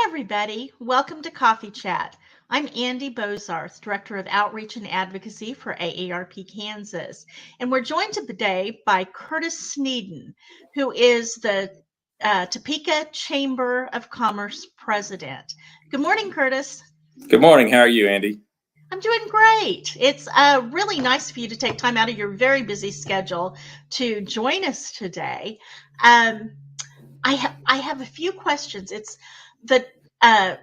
everybody. Welcome to Coffee Chat. I'm Andy Bozarth, Director of Outreach and Advocacy for AARP Kansas. And we're joined today by Curtis Sneden, who is the Topeka Chamber of Commerce President. Good morning, Curtis. Good morning. How are you, Andy? I'm doing great. It's really nice for you to take time out of your very busy schedule to join us today. I have a few questions.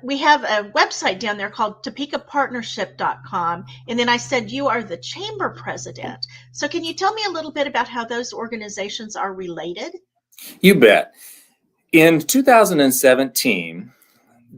We have a website down there called topekapartnership.com. And then I said, you are the chamber president. So can you tell me a little bit about how those organizations are related? You bet. In 2017,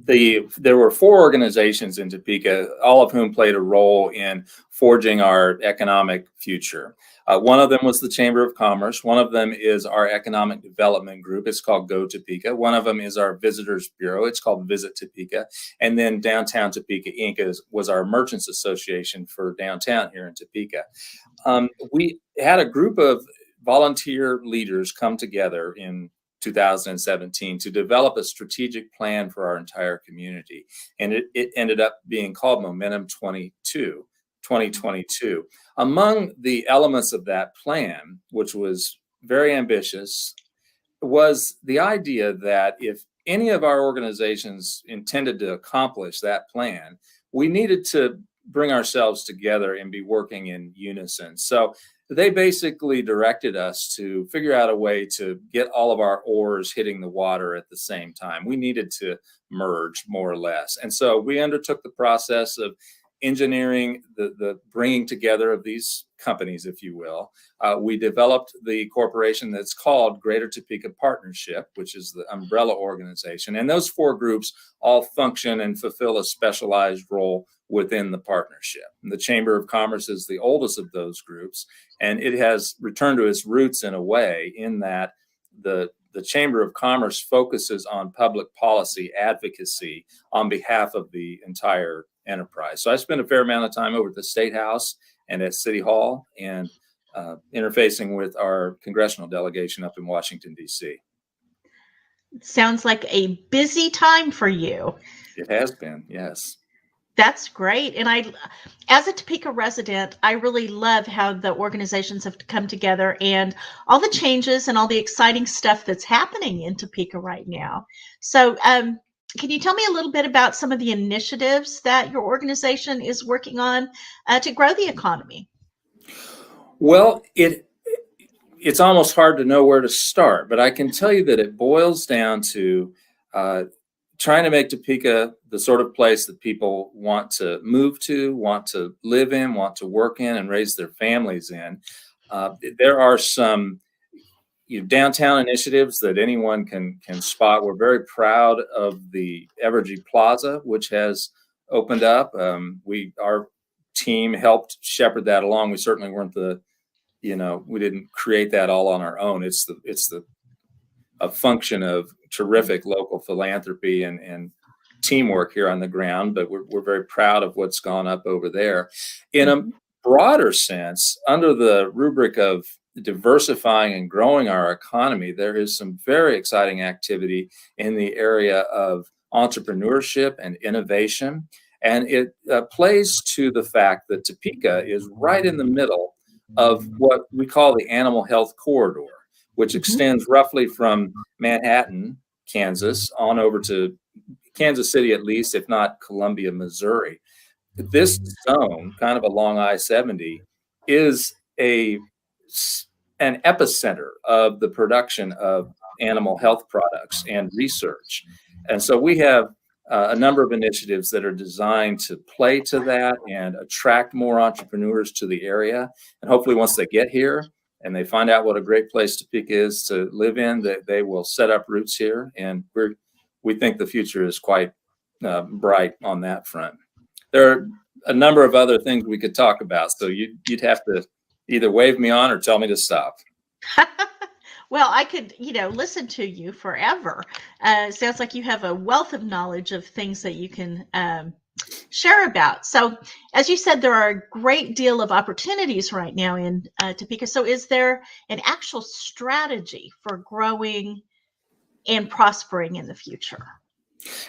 there were 4 organizations in Topeka, all of whom played a role in forging our economic future. One of them was the Chamber of Commerce. One of them is our economic development group. It's called Go Topeka. One of them is our Visitors Bureau. It's called Visit Topeka. And then Downtown Topeka Inc. was our Merchants Association for downtown here in Topeka. We had a group of volunteer leaders come together in 2017 to develop a strategic plan for our entire community. And it ended up being called Momentum 2022. Among the elements of that plan, which was very ambitious, was the idea that if any of our organizations intended to accomplish that plan, we needed to bring ourselves together and be working in unison. So they basically directed us to figure out a way to get all of our oars hitting the water at the same time. We needed to merge, more or less. And so we undertook the process of engineering the bringing together of these companies, if you will. We developed the corporation that's called Greater Topeka Partnership, which is the umbrella organization. And those 4 groups all function and fulfill a specialized role within the partnership. And the Chamber of Commerce is the oldest of those groups, and it has returned to its roots in a way in that the Chamber of Commerce focuses on public policy advocacy on behalf of the entire enterprise. So I spent a fair amount of time over at the State House and at City Hall and interfacing with our congressional delegation up in Washington, D.C. Sounds like a busy time for you. It has been, yes. That's great. And as a Topeka resident, I really love how the organizations have come together and all the changes and all the exciting stuff that's happening in Topeka right now. So can you tell me a little bit about some of the initiatives that your organization is working on to grow the economy? Well, it's almost hard to know where to start, but I can tell you that it boils down to trying to make Topeka the sort of place that people want to move to, want to live in, want to work in, and raise their families in. There are some downtown initiatives that anyone can spot. We're very proud of the Evergy Plaza, which has opened up. Our team helped shepherd that along. We certainly weren't we didn't create that all on our own. It's a function of terrific local philanthropy and teamwork here on the ground, but we're very proud of what's gone up over there. In a broader sense, under the rubric of diversifying and growing our economy, there is some very exciting activity in the area of entrepreneurship and innovation. And it plays to the fact that Topeka is right in the middle of what we call the Animal Health Corridor, which extends roughly from Manhattan, Kansas, on over to Kansas City at least, if not Columbia, Missouri. This zone, kind of along I-70, is an epicenter of the production of animal health products and research. And so we have a number of initiatives that are designed to play to that and attract more entrepreneurs to the area. And hopefully once they get here and they find out what a great place Topeka is to live in, that they will set up roots here. And we think the future is quite bright on that front. There are a number of other things we could talk about, so you'd have to either wave me on or tell me to stop. Well, I could, listen to you forever. Sounds like you have a wealth of knowledge of things that you can share about. So, as you said, there are a great deal of opportunities right now in Topeka. So, is there an actual strategy for growing and prospering in the future?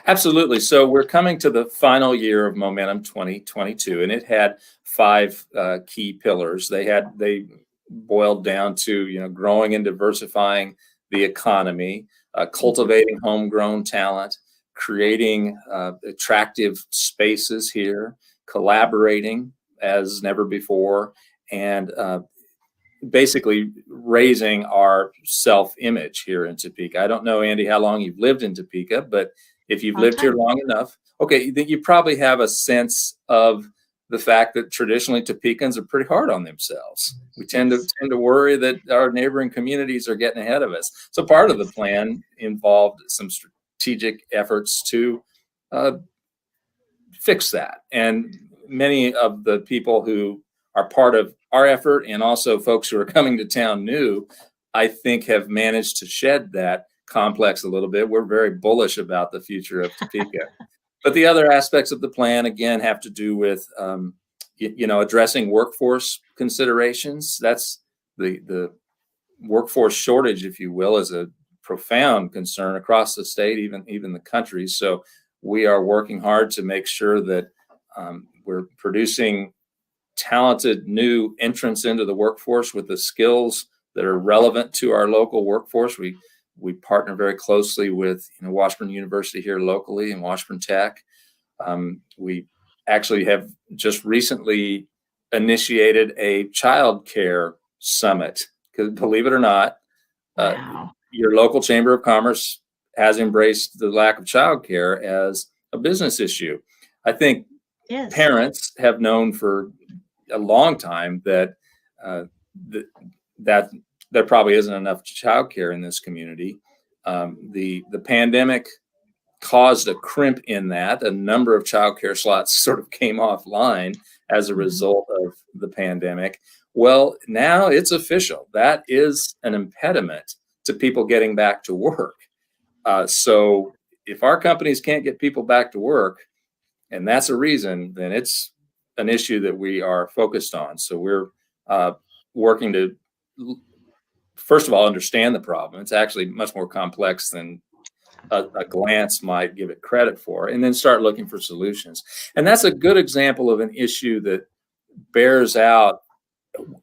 Absolutely. So we're coming to the final year of Momentum 2022, and it had five key pillars. They boiled down to growing and diversifying the economy, Mhm. cultivating homegrown talent, creating attractive spaces here, collaborating as never before, and basically raising our self-image here in Topeka. I don't know, Andy, how long you've lived in Topeka, but if you've Long lived here time. long enough, okay, then you probably have a sense of the fact that traditionally Topekans are pretty hard on themselves. We Yes. tend to worry that our neighboring communities are getting ahead of us. So part of the Yes. plan involved some strategic efforts to uh, fix that. And many of the people who are part of our effort and also folks who are coming to town new, I think have managed to shed that complex a little bit. We're very bullish about the future of Topeka. But the other aspects of the plan, again, have to do with, addressing workforce considerations. That's the workforce shortage, if you will, is a profound concern across the state, even the country. So we are working hard to make sure that we're producing talented new entrants into the workforce with the skills that are relevant to our local workforce. We partner very closely with Washburn University here locally and Washburn Tech. We actually have just recently initiated a child care summit because, believe it or not, uh, Wow. your local chamber of commerce has embraced the lack of childcare as a business issue. I think Yes. parents have known for a long time that uh, th- that there probably isn't enough childcare in this community. The pandemic caused a crimp in that. A number of childcare slots sort of came offline as a Mhm. result of the pandemic. Well, now it's official. That is an impediment to people getting back to work. So if our companies can't get people back to work, and that's a reason, then it's an issue that we are focused on. So we're uh, working to, first of all, understand the problem. It's actually much more complex than a glance might give it credit for, and then start looking for solutions. And that's a good example of an issue that bears out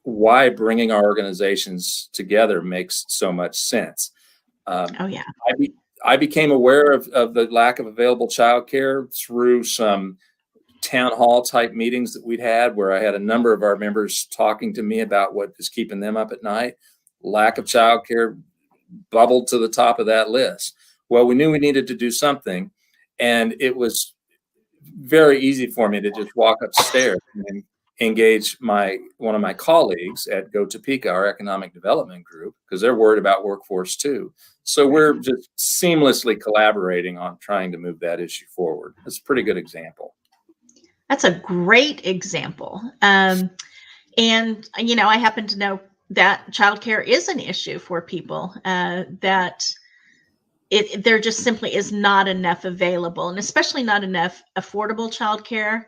why bringing our organizations together makes so much sense. Um, Oh, yeah. I, be, I became aware of the lack of available childcare through some town hall type meetings that we'd had where I had a number of our members talking to me about what is keeping them up at night. Lack of childcare bubbled to the top of that list. Well, we knew we needed to do something, and it was very easy for me to just walk upstairs and engage one of my colleagues at Go Topeka, our economic development group, because they're worried about workforce too. So Right. we're just seamlessly collaborating on trying to move that issue forward. That's a pretty good example. That's a great example. And I happen to know that childcare is an issue for people. That there just simply is not enough available, and especially not enough affordable childcare.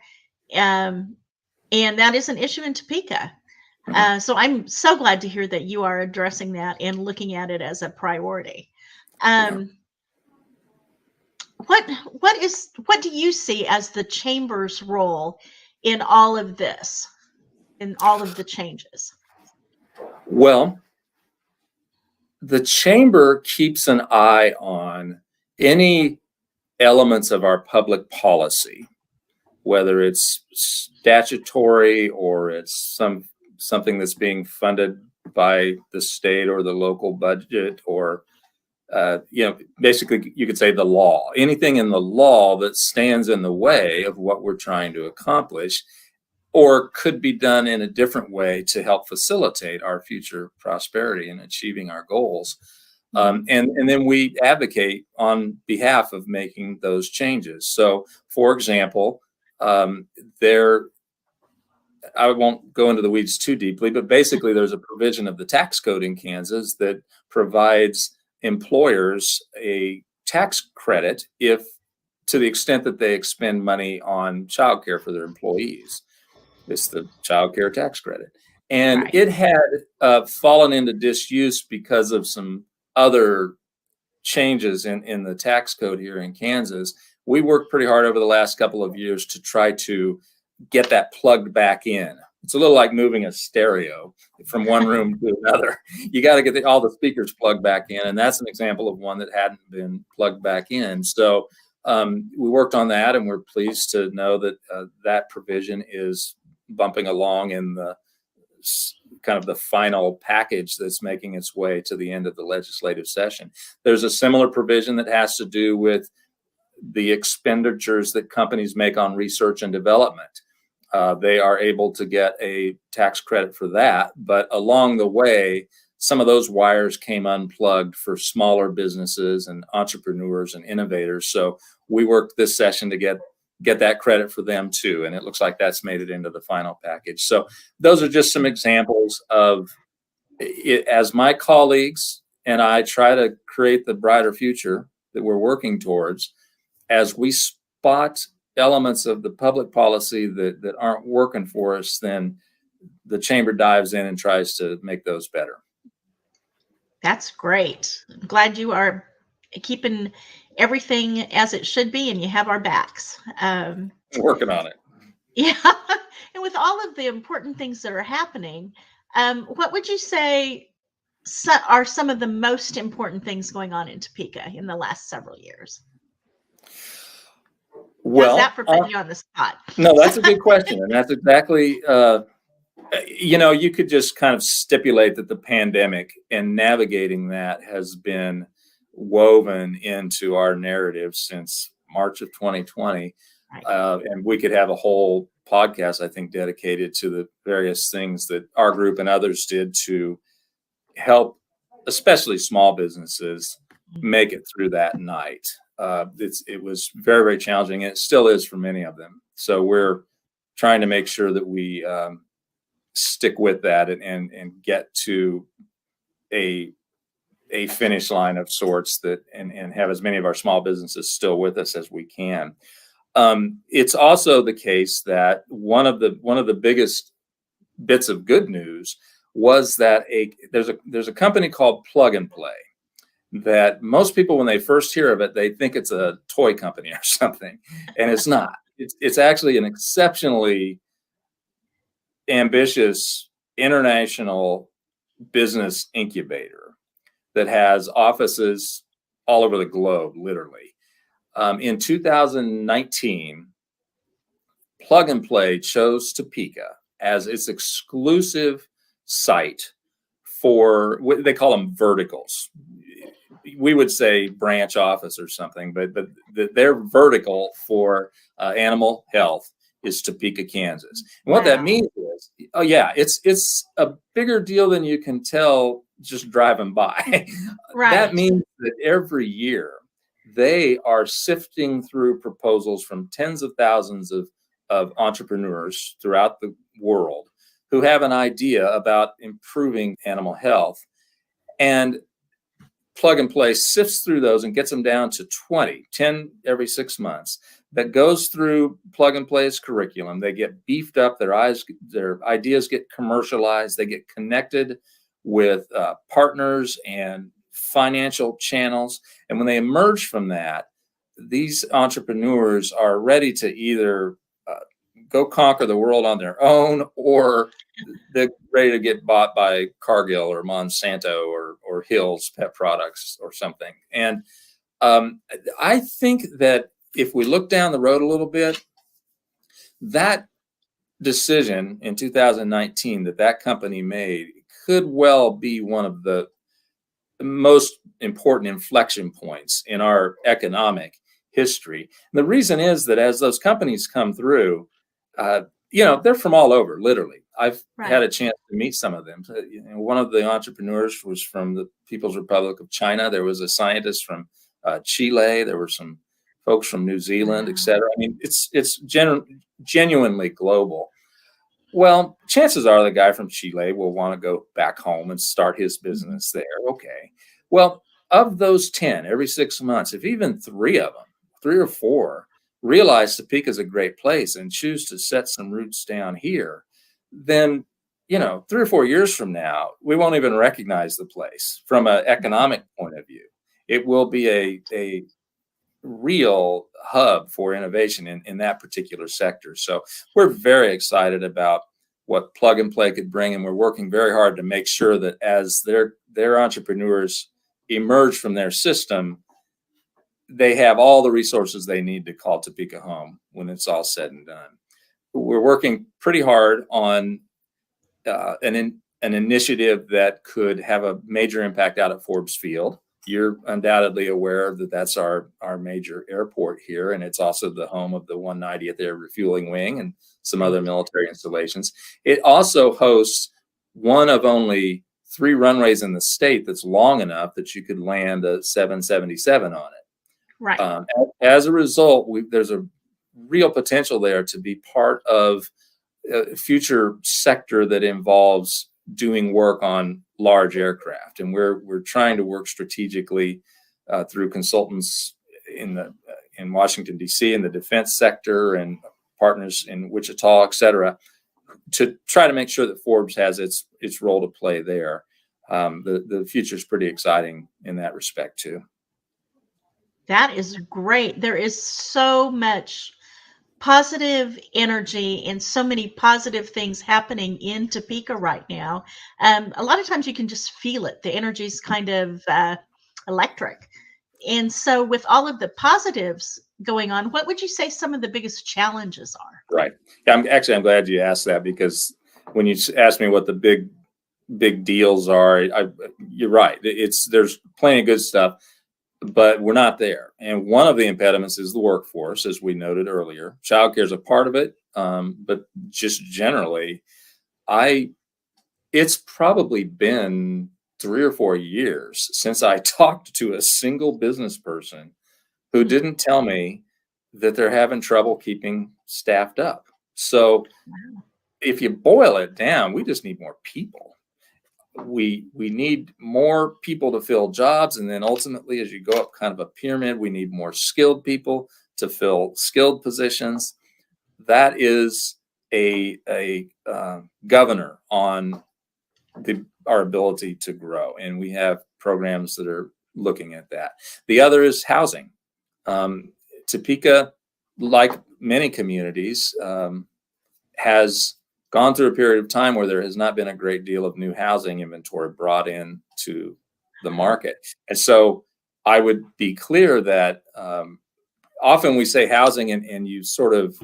Um, and that is an issue in Topeka. Mhm. So I'm so glad to hear that you are addressing that and looking at it as a priority. Yeah. Um, what do you see as the chamber's role in all of this, in all of the changes? Well, the chamber keeps an eye on any elements of our public policy, whether it's statutory or it's something that's being funded by the state or the local budget, or basically you could say the law, anything in the law that stands in the way of what we're trying to accomplish or could be done in a different way to help facilitate our future prosperity and achieving our goals. Mhm. And then we advocate on behalf of making those changes. So, for example, um, there, I won't go into the weeds too deeply, but basically, there's a provision of the tax code in Kansas that provides employers a tax credit if, to the extent that they expend money on childcare for their employees. It's the child care tax credit. And Right. it had fallen into disuse because of some other changes in the tax code here in Kansas, we worked pretty hard over the last couple of years to try to get that plugged back in. It's a little like moving a stereo from one room to another. You got to get all the speakers plugged back in, and that's an example of one that hadn't been plugged back in. So we worked on that, and we're pleased to know that that provision is bumping along in the kind of the final package that's making its way to the end of the legislative session. There's a similar provision that has to do with the expenditures that companies make on research and development. They are able to get a tax credit for that, but along the way, some of those wires came unplugged for smaller businesses and entrepreneurs and innovators. So we worked this session to get that credit for them too, and it looks like that's made it into the final package. So those are just some examples of it, as my colleagues and I try to create the brighter future that we're working towards, as we spot elements of the public policy that aren't working for us, then the chamber dives in and tries to make those better. That's great. I'm glad you are keeping everything as it should be, and you have our backs. Working on it. Yeah. And with all of the important things that are happening, what would you say are some of the most important things going on in Topeka in the last several years? Well, how's that for putting you on the spot? No, that's a good question. And that's exactly, you could just kind of stipulate that the pandemic and navigating that has been woven into our narrative since March of 2020. Right. And we could have a whole podcast, I think, dedicated to the various things that our group and others did to help, especially small businesses, make it through that night. It was very, very challenging, and it still is for many of them. So we're trying to make sure that we stick with that and get to a finish line of sorts that and have as many of our small businesses still with us as we can. It's also the case that one of the biggest bits of good news was that there's a company called Plug and Play that most people, when they first hear of it, they think it's a toy company or something, and it's not. It's actually an exceptionally ambitious international business incubator that has offices all over the globe, literally. In 2019, Plug and Play chose Topeka as its exclusive site for what they call them verticals. We would say branch office or something, but their vertical for animal health is Topeka, Kansas. And what that means is, it's a bigger deal than you can tell just driving by. Right. That means that every year they are sifting through proposals from tens of thousands of entrepreneurs throughout the world who have an idea about improving animal health. And Plug and Play sifts through those and gets them down to 10 every 6 months. That goes through Plug and Play's curriculum. They get beefed up. Their ideas get commercialized. They get connected with partners and financial channels. And when they emerge from that, these entrepreneurs are ready to either go conquer the world on their own, or they're ready to get bought by Cargill or Monsanto or Hill's Pet Products or something. And I think that if we look down the road a little bit, that decision in 2019 that company made could well be one of the most important inflection points in our economic history. And the reason is that as those companies come through, they're from all over, literally. I've had a chance to meet some of them. One of the entrepreneurs was from the People's Republic of China. There was a scientist from Chile. There were some folks from New Zealand, et cetera. I mean, it's genuinely global. Well, chances are the guy from Chile will want to go back home and start his business there. Okay. Well, of those 10 every 6 months, if even 3 of them, 3 or 4, realize Topeka is a great place and choose to set some roots down here, then 3 or 4 years from now, we won't even recognize the place from an economic point of view. it will be a real hub for innovation in that particular sector. So we're very excited about what Plug and Play could bring, and we're working very hard to make sure that as their entrepreneurs emerge from their system, they have all the resources they need to call Topeka home when it's all said and done. We're working pretty hard on an initiative that could have a major impact out at Forbes Field. You're undoubtedly aware that that's our major airport here, and it's also the home of the 190th Air Refueling Wing and some other military installations. It also hosts one of only 3 runways in the state that's long enough that you could land a 777 on it. Right. As a result, there's a real potential there to be part of a future sector that involves doing work on large aircraft, and we're trying to work strategically through consultants in Washington D.C. in the defense sector and partners in Wichita, et cetera, to try to make sure that Forbes has its role to play there. The future is pretty exciting in that respect too. That is great. There is so much positive energy and so many positive things happening in Topeka right now. A lot of times you can just feel it. The energy is kind of electric. And so with all of the positives going on, what would you say some of the biggest challenges are? Right. I'm glad you asked that, because when you asked me what the big deals are, you're right. There's plenty of good stuff, but we're not there. And one of the impediments is the workforce, as we noted earlier. Childcare is a part of it, but just generally, it's probably been 3 or 4 years since I talked to a single business person who didn't tell me that they're having trouble keeping staffed up. So if you boil it down, we just need more people. We need more people to fill jobs, and then ultimately, as you go up kind of a pyramid, we need more skilled people to fill skilled positions. That is a governor on our ability to grow, and we have programs that are looking at that. The other is housing. Topeka, like many communities, has gone through a period of time where there has not been a great deal of new housing inventory brought in to the market. And so I would be clear that often we say housing and you sort of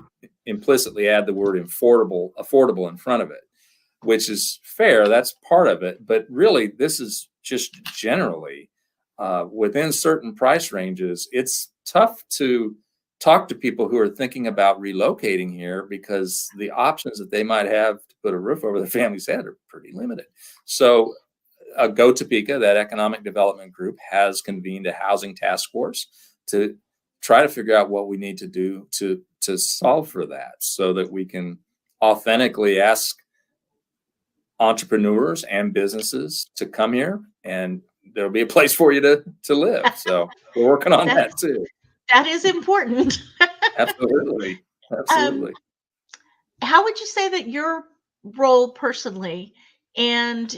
implicitly add the word affordable in front of it, which is fair. That's part of it. But really, this is just generally within certain price ranges. It's tough to talk to people who are thinking about relocating here, because the options that they might have to put a roof over their family's head are pretty limited. So Go Topeka, that economic development group, has convened a housing task force to try to figure out what we need to do to solve for that, so that we can authentically ask entrepreneurs and businesses to come here, and there'll be a place for you to live. So we're working on that too. That is important. Absolutely. How would you say that your role personally and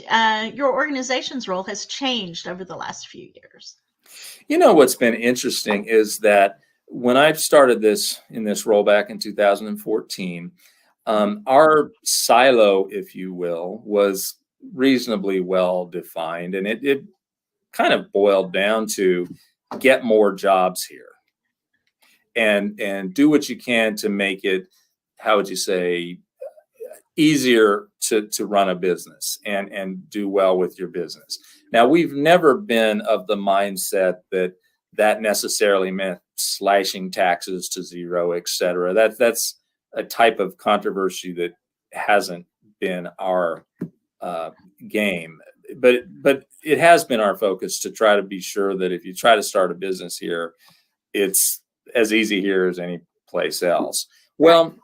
your organization's role has changed over the last few years? You know, what's been interesting is that when I started in this role back in 2014, our silo, if you will, was reasonably well defined, and it kind of boiled down to get more jobs here and do what you can to make it, how would you say, easier to run a business and do well with your business. Now, we've never been of the mindset that necessarily meant slashing taxes to zero, et cetera. That's a type of controversy that hasn't been our game. But it has been our focus to try to be sure that if you try to start a business here, it's as easy here as any place else. Well,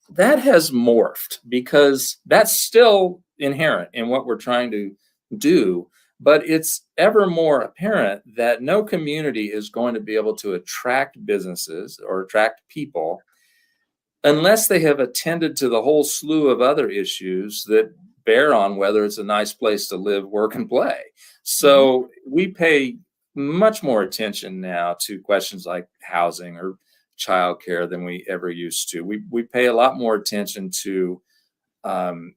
that has morphed, because that's still inherent in what we're trying to do. But it's ever more apparent that no community is going to be able to attract businesses or attract people unless they have attended to the whole slew of other issues that bear on whether it's a nice place to live, work, and play. So we pay much more attention now to questions like housing or childcare than we ever used to. We pay a lot more attention to um,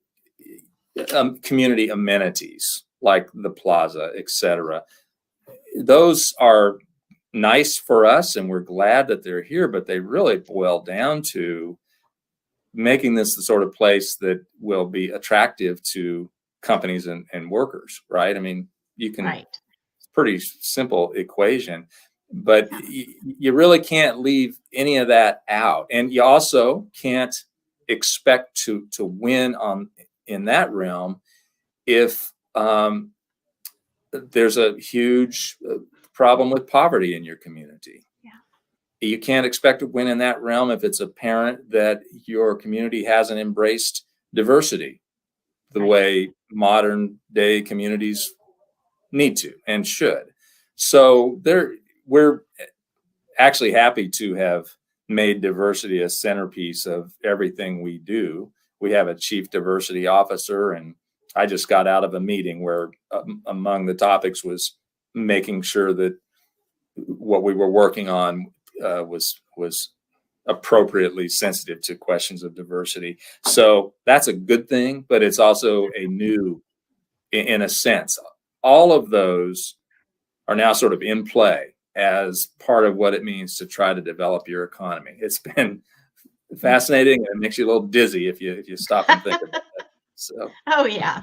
community amenities like the plaza, etc. Those are nice for us, and we're glad that they're here, but they really boil down to making this the sort of place that will be attractive to companies and workers, right? I mean, you can, Right. it's a pretty simple equation, but you really can't leave any of that out. And you also can't expect to win on in that realm if there's a huge problem with poverty in your community. Yeah. You can't expect to win in that realm if it's apparent that your community hasn't embraced diversity the Right. way modern day communities need to and should. So we're actually happy to have made diversity a centerpiece of everything we do. We have a chief diversity officer, and I just got out of a meeting where among the topics was making sure that what we were working on was appropriately sensitive to questions of diversity. So that's a good thing, but it's also a new, in a sense. All of those are now sort of in play as part of what it means to try to develop your economy. It's been fascinating, and it makes you a little dizzy if you stop and think about it. So Oh yeah.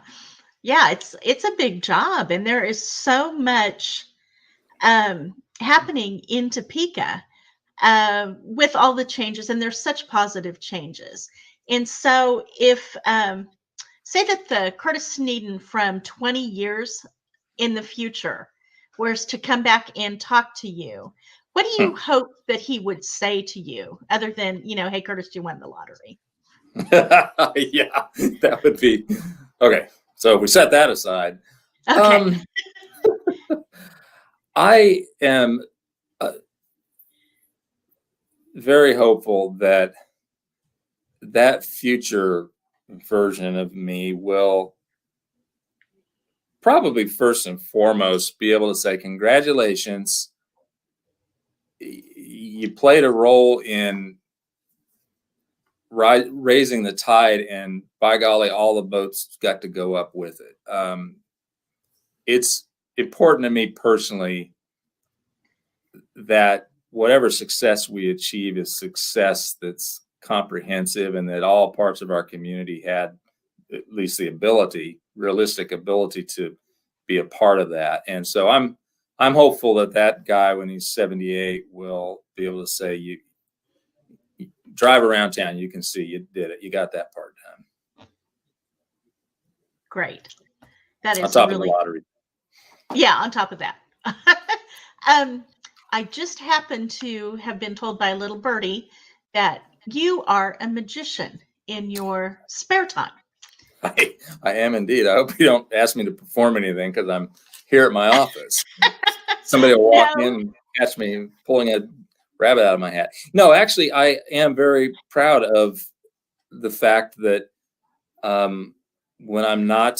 Yeah, it's a big job, and there is so much happening in Topeka with all the changes, and there's such positive changes. And so, if say that the Curtis Sneden from 20 years in the future was to come back and talk to you, what do you hope that he would say to you, other than, hey, Curtis, you won the lottery? yeah, that would be okay. So we set that aside. Okay. I am very hopeful that that future version of me will probably first and foremost be able to say, congratulations, you played a role in raising the tide, and by golly, all the boats got to go up with it. It's important to me personally that whatever success we achieve is success that's comprehensive, and that all parts of our community had at least the realistic ability to be a part of that. And so I'm hopeful that guy, when he's 78, will be able to say, you drive around town, you can see you did it. You got that part done. Great. That is on top really of the lottery. Yeah, on top of that. I just happen to have been told by a little birdie that you are a magician in your spare time. I am indeed. I hope you don't ask me to perform anything, because I'm here at my office. Somebody will walk in and catch me pulling a rabbit out of my hat. No, actually, I am very proud of the fact that when I'm not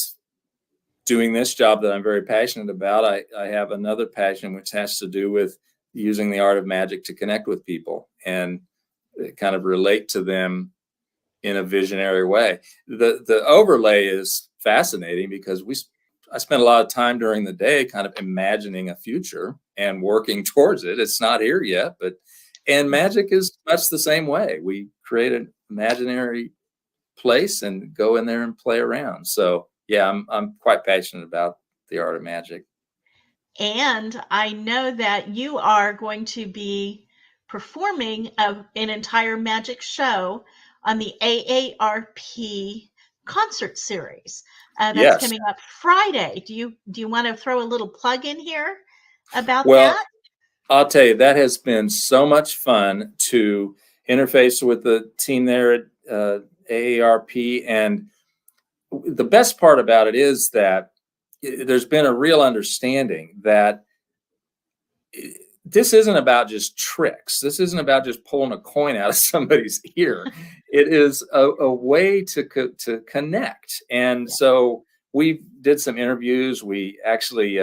doing this job that I'm very passionate about, I have another passion which has to do with using the art of magic to connect with people and kind of relate to them in a visionary way. The overlay is fascinating because I spend a lot of time during the day kind of imagining a future and working towards it. It's not here yet, and magic is much the same way. We create an imaginary place and go in there and play around. So yeah, I'm quite passionate about the art of magic. And I know that you are going to be performing an entire magic show on the AARP concert series that's Yes. coming up Friday. Do you want to throw a little plug in here about Well, that? I'll tell you, that has been so much fun to interface with the team there at AARP. And the best part about it is that there's been a real understanding that this isn't about just tricks. This isn't about just pulling a coin out of somebody's ear. It is a way to connect. And so we did some interviews. We actually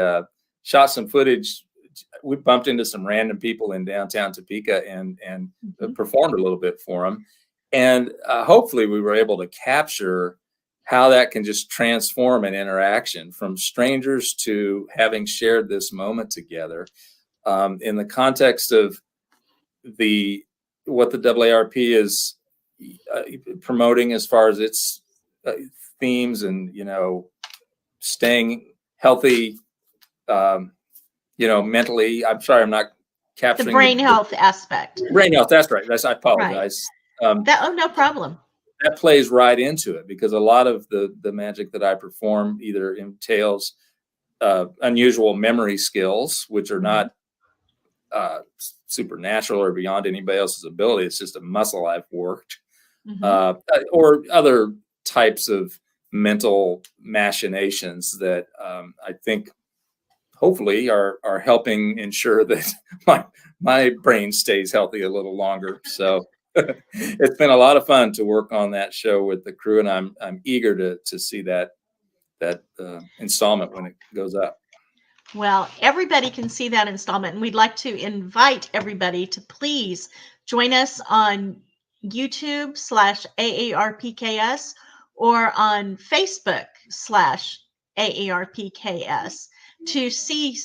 shot some footage we bumped into some random people in downtown Topeka and Mhm. performed a little bit for them. And hopefully we were able to capture how that can just transform an interaction from strangers to having shared this moment together, in the context of what the AARP is promoting as far as its themes and, staying healthy, mentally. I'm sorry, I'm not The capturing brain health aspect. brain health. That's right. I Right. apologize. Um, Oh, no problem. that plays right into it because a lot of the magic that I perform either entails unusual memory skills, which are Mhm. not supernatural or beyond anybody else's ability. It's just a muscle I've worked, Mhm. or other types of mental machinations that I think hopefully are helping ensure that my brain stays healthy a little longer. So it's been a lot of fun to work on that show with the crew, and I'm eager to see that installment when it goes up. Well, everybody can see that installment, and we'd like to invite everybody to please join us on YouTube/AARPKS or on Facebook/AARPKS to see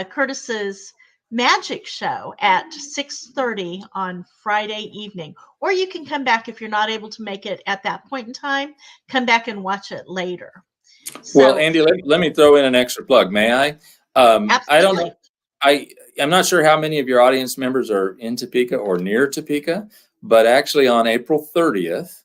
Curtis's magic show at 6:30 on Friday evening. Or you can come back if you're not able to make it at that point in time, come back and watch it later. Well, So, Andy, let me throw in an extra plug. May I? I don't know. absolutely. I'm not sure how many of your audience members are in Topeka or near Topeka, but actually on April 30th,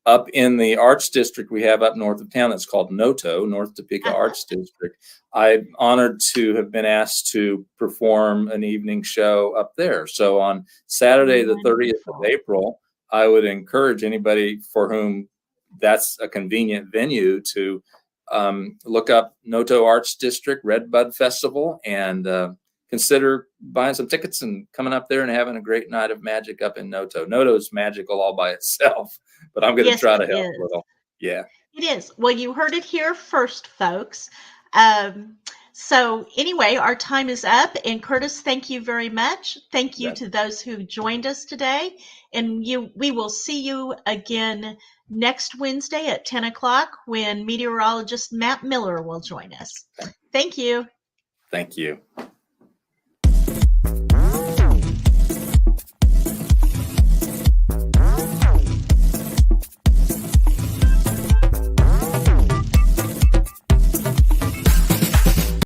up in the Arts District we have up north of town that's called NOTO, North Topeka Uh-huh. Arts District. I'm honored to have been asked to perform an evening show up there. So on Saturday, the 30th of Wonderful. April, I would encourage anybody for whom that's a convenient venue to look up Noto Arts District Red Bud Festival and consider buying some tickets and coming up there and having a great night of magic up in Noto. Noto's magical all by itself, but I'm going to Yes, try it to help a is. little. Yeah. It is. Well, you heard it here first, folks. Um, so anyway, our time is up. And Curtis, thank you very much. Thank you Yeah. to those who joined us today. And we will see you again next Wednesday at 10 o'clock when meteorologist Matt Miller will join us. Thank you. Thank you.